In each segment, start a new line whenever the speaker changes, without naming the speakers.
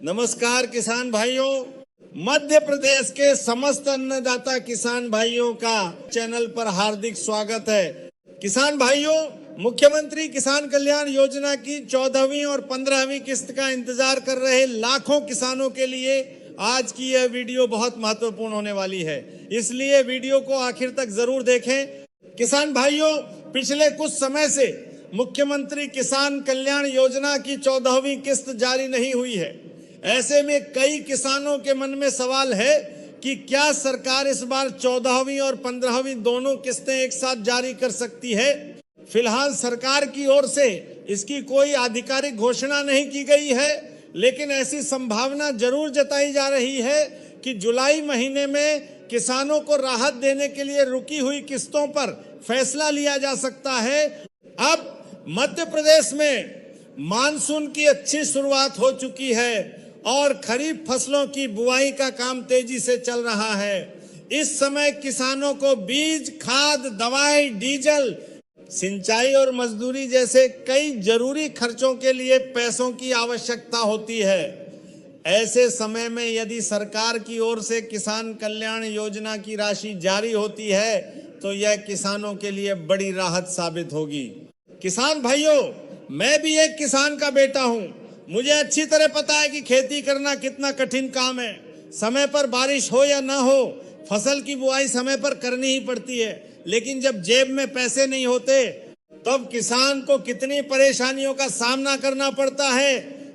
नमस्कार किसान भाइयों, मध्य प्रदेश के समस्त अन्नदाता किसान भाइयों का चैनल पर हार्दिक स्वागत है। किसान भाइयों, मुख्यमंत्री किसान कल्याण योजना की 14वीं और 15वीं किस्त का इंतजार कर रहे लाखों किसानों के लिए आज की यह वीडियो बहुत महत्वपूर्ण होने वाली है, इसलिए वीडियो को आखिर तक जरूर देखें। किसान भाइयों, पिछले कुछ समय से मुख्यमंत्री किसान कल्याण योजना की 14वीं किस्त जारी नहीं हुई है। ऐसे में कई किसानों के मन में सवाल है कि क्या सरकार इस बार 14वीं और 15वीं दोनों किस्तें एक साथ जारी कर सकती है। फिलहाल सरकार की ओर से इसकी कोई आधिकारिक घोषणा नहीं की गई है, लेकिन ऐसी संभावना जरूर जताई जा रही है कि जुलाई महीने में किसानों को राहत देने के लिए रुकी हुई किस्तों पर फैसला लिया जा सकता है। अब मध्य प्रदेश में मानसून की अच्छी शुरुआत हो चुकी है और खरीफ फसलों की बुआई का काम तेजी से चल रहा है। इस समय किसानों को बीज, खाद, दवाई, डीजल, सिंचाई और मजदूरी जैसे कई जरूरी खर्चों के लिए पैसों की आवश्यकता होती है। ऐसे समय में यदि सरकार की ओर से किसान कल्याण योजना की राशि जारी होती है तो यह किसानों के लिए बड़ी राहत साबित होगी। किसान भाइयों, मैं भी एक किसान का बेटा हूं। मुझे अच्छी तरह पता है कि खेती करना कितना कठिन काम है। समय पर बारिश हो या ना हो, फसल की बुआई समय पर करनी ही पड़ती है, लेकिन जब जेब में पैसे नहीं होते तब किसान को कितनी परेशानियों का सामना करना पड़ता है,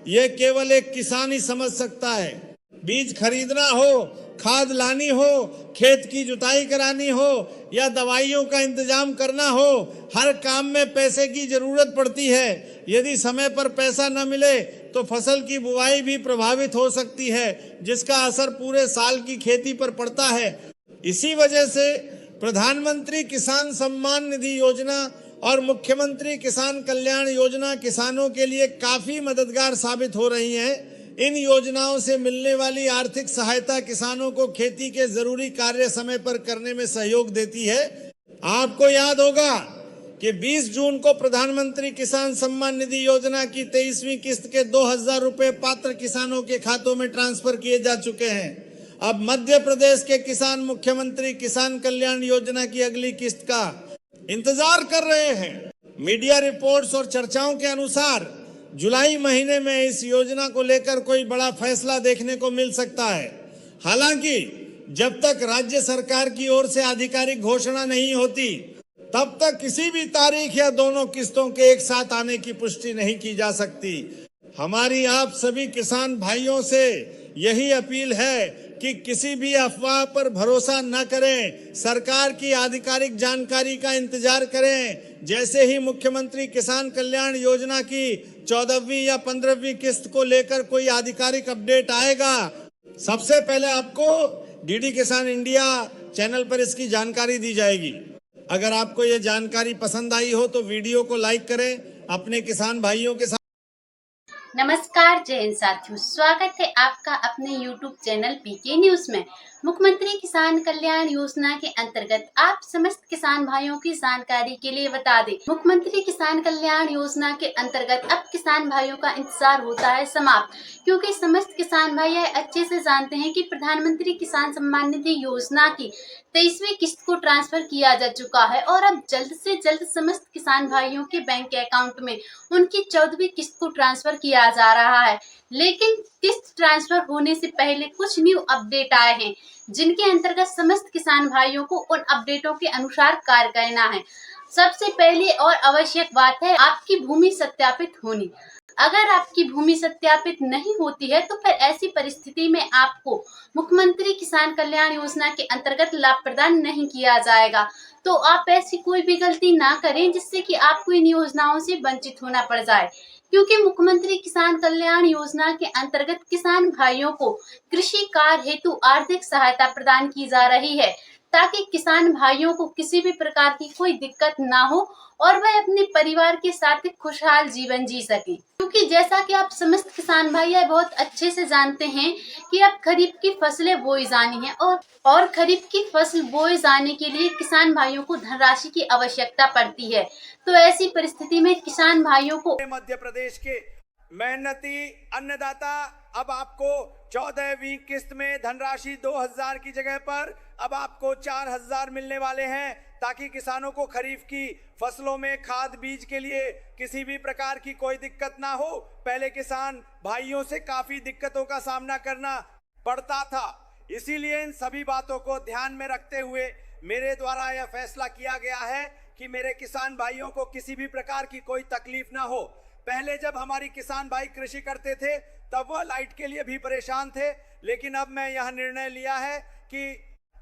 यह केवल एक किसान ही समझ सकता है। बीज खरीदना हो, खाद लानी हो, खेत की जुताई करानी हो या दवाइयों का इंतजाम करना हो, हर काम में पैसे की जरूरत पड़ती है। यदि समय पर पैसा न मिले तो फसल की बुआई भी प्रभावित हो सकती है, जिसका असर पूरे साल की खेती पर पड़ता है। इसी वजह से प्रधानमंत्री किसान सम्मान निधि योजना और मुख्यमंत्री किसान कल्याण योजना किसानों के लिए काफी मददगार साबित हो रही हैं। इन योजनाओं से मिलने वाली आर्थिक सहायता किसानों को खेती के जरूरी कार्य समय पर करने में सहयोग देती है। आपको याद होगा कि 20 जून को प्रधानमंत्री किसान सम्मान निधि योजना की 23वीं किस्त के 2000 रुपए पात्र किसानों के खातों में ट्रांसफर किए जा चुके हैं। अब मध्य प्रदेश के किसान मुख्यमंत्री किसान कल्याण योजना की अगली किस्त का इंतजार कर रहे हैं। मीडिया रिपोर्ट्स और चर्चाओं के अनुसार जुलाई महीने में इस योजना को लेकर कोई बड़ा फैसला देखने को मिल सकता है। हालांकि जब तक राज्य सरकार की ओर से आधिकारिक घोषणा नहीं होती तब तक किसी भी तारीख या दोनों किस्तों के एक साथ आने की पुष्टि नहीं की जा सकती। हमारी आप सभी किसान भाइयों से यही अपील है कि किसी भी अफवाह पर भरोसा न करें, सरकार की आधिकारिक जानकारी का इंतजार करें। जैसे ही मुख्यमंत्री किसान कल्याण योजना की 14वीं या 15वीं किस्त को लेकर कोई आधिकारिक अपडेट आएगा, सबसे पहले आपको डीडी किसान इंडिया चैनल पर इसकी जानकारी दी जाएगी। अगर आपको ये जानकारी पसंद आई हो तो वीडियो को लाइक करें, अपने किसान भाइयों के साथ।
नमस्कार, जय हिंद साथियों, स्वागत है आपका अपने YouTube चैनल पीके न्यूज में। मुख्यमंत्री किसान कल्याण योजना के अंतर्गत आप समस्त किसान भाइयों की जानकारी के लिए बता दें, मुख्यमंत्री किसान कल्याण योजना के अंतर्गत अब किसान भाइयों का इंतजार होता है समाप्त, क्योंकि समस्त किसान भाई यह अच्छे से जानते हैं कि प्रधानमंत्री किसान सम्मान निधि योजना की 23वीं किस्त को ट्रांसफर किया जा चुका है और अब जल्द से जल्द समस्त किसान भाइयों के बैंक अकाउंट में उनकी 14वीं किस्त को ट्रांसफर किया जा रहा है। लेकिन किस्त ट्रांसफर होने से पहले कुछ न्यू अपडेट आए हैं, जिनके अंतर्गत समस्त किसान भाइयों को उन अपडेटों के अनुसार कार्य करना है। सबसे पहले और आवश्यक बात है आपकी भूमि सत्यापित होनी। अगर आपकी भूमि सत्यापित नहीं होती है तो फिर ऐसी परिस्थिति में आपको मुख्यमंत्री किसान कल्याण योजना के अंतर्गत लाभ प्रदान नहीं किया जाएगा। तो आप ऐसी कोई भी गलती ना करें जिससे कि आपको इन योजनाओं से वंचित होना पड़ जाए, क्योंकि मुख्यमंत्री किसान कल्याण योजना के अंतर्गत किसान भाइयों को कृषि कार्य हेतु आर्थिक सहायता प्रदान की जा रही है, ताकि किसान भाइयों को किसी भी प्रकार की कोई दिक्कत ना हो और वह अपने परिवार के साथ खुशहाल जीवन जी सके। क्योंकि जैसा कि आप समस्त किसान भाई बहुत अच्छे से जानते हैं कि अब खरीफ की फसलें बोई जानी है और खरीफ की फसल बोए जाने के लिए किसान भाइयों को धनराशि की आवश्यकता पड़ती है। तो ऐसी परिस्थिति में किसान भाइयों को
मध्य प्रदेश के मेहनती अन्नदाता
अब आपको 14वीं किस्त में धनराशि 2000 की जगह पर अब आपको 4000 मिलने वाले हैं, ताकि किसानों को खरीफ की फसलों में खाद बीज के लिए किसी भी प्रकार की कोई दिक्कत ना हो। पहले किसान भाइयों से काफी दिक्कतों का सामना करना पड़ता था। इसीलिए इन सभी बातों को ध्यान में रखते हुए मेरे द्वारा यह फैसला किया गया है कि मेरे किसान भाइयों को किसी भी प्रकार की कोई तकलीफ ना हो। पहले जब हमारी किसान भाई कृषि करते थे तब वह लाइट के लिए भी परेशान थे, लेकिन अब मैं यह निर्णय लिया है कि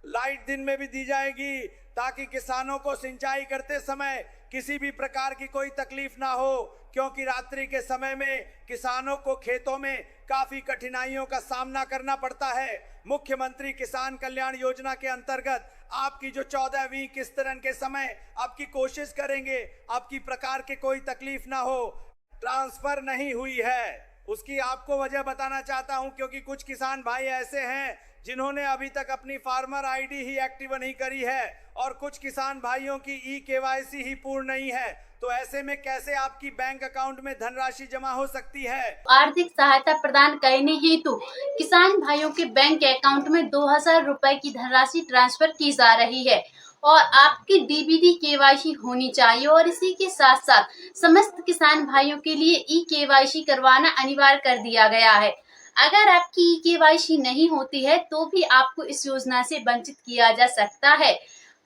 लाइट दिन में भी दी जाएगी, ताकि किसानों को सिंचाई करते समय किसी भी प्रकार की कोई तकलीफ ना हो, क्योंकि रात्रि के समय में किसानों को खेतों में काफी कठिनाइयों का सामना करना पड़ता है। मुख्यमंत्री किसान कल्याण योजना के अंतर्गत आपकी जो 14वीं किस्त के समय आपकी कोशिश करेंगे आपकी प्रकार के कोई तकलीफ ना हो। ट्रांसफर नहीं हुई है उसकी आपको वजह बताना चाहता हूं, क्योंकि कुछ किसान भाई ऐसे हैं जिन्होंने अभी तक अपनी फार्मर आईडी ही एक्टिव नहीं करी है और कुछ किसान भाइयों की ई-केवाईसी ही पूर्ण नहीं है। तो ऐसे में कैसे आपकी बैंक अकाउंट में धनराशि जमा हो सकती है?
आर्थिक सहायता प्रदान करने हेतु किसान भाइयों के बैंक अकाउंट में 2000 रुपए की धनराशि ट्रांसफर की जा रही है और आपकी डीबीडी केवाईसी होनी चाहिए और इसी के साथ साथ समस्त किसान भाइयों के लिए ई केवाईसी करवाना अनिवार्य कर दिया गया है। अगर आपकी ई केवाईसी नहीं होती है तो भी आपको इस योजना से वंचित किया जा सकता है,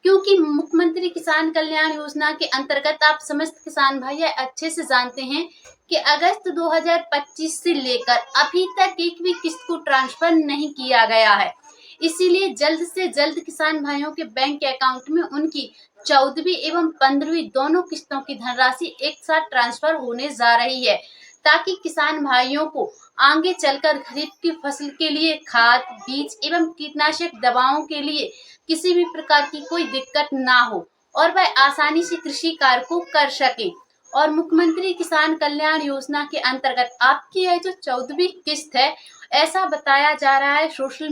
क्योंकि मुख्यमंत्री किसान कल्याण योजना के अंतर्गत आप समस्त किसान भाई अच्छे से जानते हैं कि अगस्त 2025 से लेकर अभी तक एक भी किस्त को ट्रांसफर नहीं किया गया है। इसीलिए जल्द से जल्द किसान भाइयों के बैंक अकाउंट में उनकी 14वीं एवं 15वीं दोनों किस्तों की धनराशि एक साथ ट्रांसफर होने जा रही है, ताकि किसान भाइयों को आगे चलकर खरीफ की फसल के लिए खाद बीज एवं कीटनाशक दवाओं के लिए किसी भी प्रकार की कोई दिक्कत ना हो और वह आसानी से कृषि कार्य को कर सके। और मुख्यमंत्री किसान कल्याण योजना के अंतर्गत आपकी यह जो 14वीं किस्त है, ऐसा बताया जा रहा है सोशल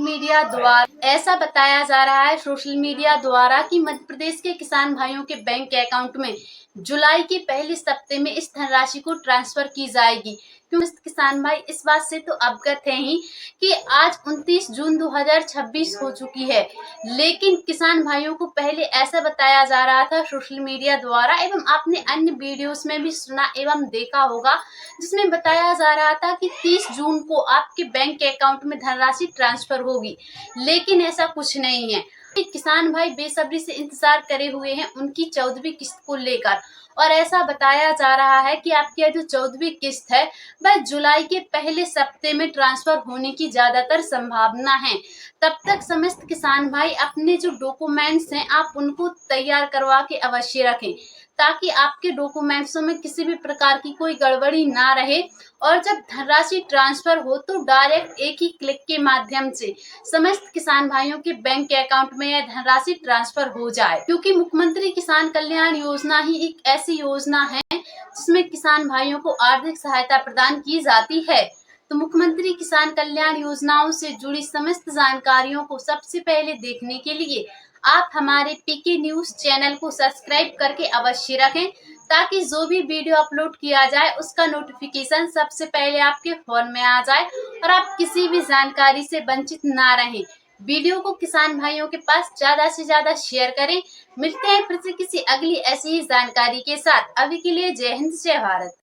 मीडिया द्वारा कि मध्य प्रदेश के किसान भाइयों के बैंक अकाउंट में जुलाई के पहले सप्ताह में इस धनराशि को ट्रांसफर की जाएगी। क्योंकि किसान भाई इस बात से तो अवगत हैं ही कि आज 29 जून 2026 हो चुकी है, लेकिन किसान भाइयों को पहले ऐसा बताया जा रहा था सोशल मीडिया द्वारा एवं आपने अन्य वीडियोस में भी सुना एवं देखा होगा, जिसमें बताया जा रहा था कि 30 जून को आपके बैंक अकाउंट में धनराशि ट्रांसफर होगी, लेकिन ऐसा कुछ नहीं है। किसान भाई बेसब्री से इंतजार करे हुए हैं उनकी 14वीं किस्त को लेकर और ऐसा बताया जा रहा है कि आपकी जो 14वीं किस्त है वह जुलाई के पहले सप्ताह में ट्रांसफर होने की ज्यादातर संभावना है। तब तक समस्त किसान भाई अपने जो डॉक्यूमेंट्स हैं आप उनको तैयार करवा के अवश्य रखें, ताकि आपके डॉक्यूमेंट्सों में किसी भी प्रकार की कोई गड़बड़ी ना रहे और जब धनराशि ट्रांसफर हो तो डायरेक्ट एक ही क्लिक के माध्यम से समस्त किसान भाइयों के बैंक अकाउंट में यह धनराशि ट्रांसफर हो जाए। क्योंकि मुख्यमंत्री किसान कल्याण योजना ही एक ऐसी योजना है जिसमें किसान भाइयों को आर्थिक सहायता प्रदान की जाती है। तो मुख्यमंत्री किसान कल्याण योजनाओं से जुड़ी समस्त जानकारियों को सबसे पहले देखने के लिए आप हमारे पीके न्यूज चैनल को सब्सक्राइब करके अवश्य रखें, ताकि जो भी वीडियो अपलोड किया जाए उसका नोटिफिकेशन सबसे पहले आपके फोन में आ जाए और आप किसी भी जानकारी से वंचित ना रहें। वीडियो को किसान भाइयों के पास ज्यादा से ज्यादा शेयर करें। मिलते हैं फिर से किसी अगली ऐसी ही जानकारी के साथ। अभी के लिए जय हिंद जय भारत।